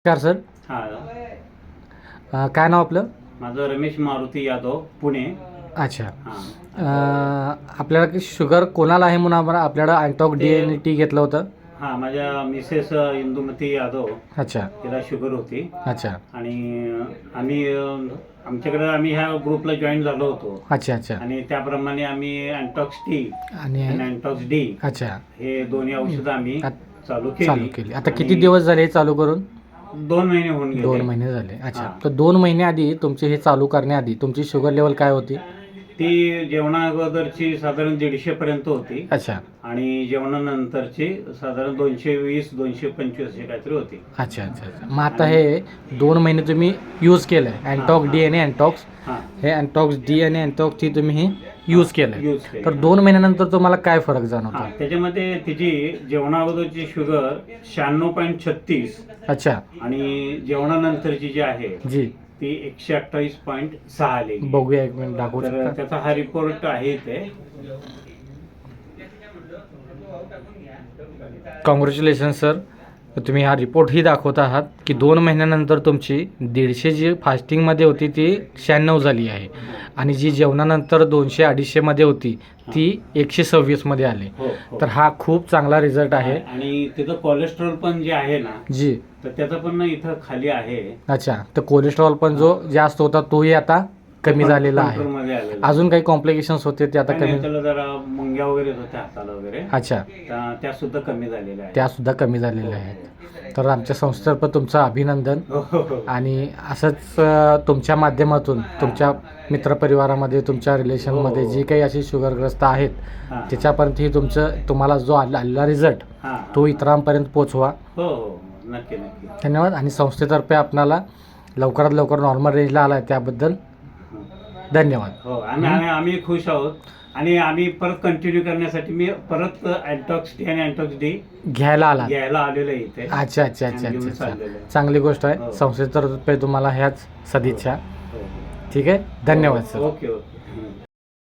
नमस्कार सर. हां, काय नाव आपलं? माझं रमेश मारुती यादव, पुणे. अच्छा. हां. आपल्याला की शुगर कोणाला आहे म्हणून आम्हाला आपल्याला अँटॉक डी आणि टी घेतलं होतं. हां, माझ्या मिसेस इंदुमती यादव, अच्छा तिला शुगर होती अच्छा आणि आम्ही ह्या ग्रुपला जॉईन झालो होतो अच्छा अच्छा आणि त्याप्रमाणे आम्ही अँटॉक्स टी आणि आणि अँटॉक्स डी अच्छा हे दोन्ही औषधं आम्ही चालू चालू केली. केली. आता किती दिवस झाले हे चालू करून? 2 महिने होऊन गेले. 2 महिने झाले. अच्छा. हां. तर 2 महिन्याआधी तुमचे हे चालू करण्याआधी तुमची शुगर लेवल काय होती? ती जेवणा साधारण 150 पर्यंत होती अच्छा आणि जेवणानंतरची साधारण 220-225 अशी काहीतरी होती. अच्छा अच्छा अच्छा. मग आता हे 2 महिने तुम्ही यूज केलं आहे अँटॉक डी आणि अँटॉक्स. हां, हे अँटॉक्स डी आणि अँटॉक्स टी तुम्ही हे यूज केलं आहे. यूज केली. तर 2 महिन्यानंतर तुम्हाला काय फरक जाणवतो? हां, त्याच्यामध्ये तिची जेवणाअगोदरची शुगर 96.36 अच्छा आणि जेवणानंतरची जी आहे जी ती 128.6 आली. बघूया, एक मिनिट दाखवू तर शकता? त्याचा हा रिपोर्ट आहे इथे. Congratulation sir. तुम्ही हा रिपोर्टही दाखवत आहात की 2 महिन्यानंतर तुमची 150 जी फास्टिंगमध्ये होती ती 96 झाली आहे आणि जी जेवणानंतर 200-250 मध्ये होती ती 126 मध्ये आली. हो, हो. तर हा खूप चांगला रिझल्ट आहे. आणि त्याचं कोलेस्ट्रॉल पण जे आहे ना, जी तर त्याचं पण ना इथं खाली आहे. अच्छा. तर कोलेस्ट्रॉल पण जो जास्त होता तोही आता कमी झालेला आहे. कंट्रोलमध्ये आलेला. अजून काही कॉम्प्लिकेशन्स होते ते आता काय नाही, कमी? त्याला जरा मुंग्या वगैरे होत्या हाताला वगैरे, अच्छा. त्या सुद्धा कमी झालेल्या आहेत. त्या सुद्धा कमी झालेल्या आहेत. तर आमच्या संस्थेतर्फे तुमचं अभिनंदन. हो, हो, हो. आणि असंच तुमच्या माध्यमातून तुमच्या मित्रपरिवारामध्ये तुमच्या रिलेशनमध्ये जी काही अशी शुगरग्रस्त आहेत हां, त्याच्यापर्यंतही तुम्हाला जो आलेला रिझल्ट हां, तो इतरांपर्यंत पोचवा. हो, हो, नक्की नक्की. धन्यवाद. आणि संस्थेतर्फे आपणाला लवकरात लवकर नॉर्मल रेंजला आला आहे त्याबद्दल धन्यवाद. हो, आम्ही खुश आहोत आणि आम्ही परत कंटिन्यू करण्यासाठी मी परत अँटॉक्स टी आणि अँटॉक्स डी घ्यायला आला. घ्यायला आलेलो आहे इथे. अच्छा अच्छा अच्छा आणि घेऊन अच्छा अच्छा. चाललेलो आहे. चांगली गोष्ट आहे. हो. संस्थेतर्फे तुम्हाला ह्याच सदिच्छा. हो, हो. ठीक आहे. धन्यवाद सर. Okay okay.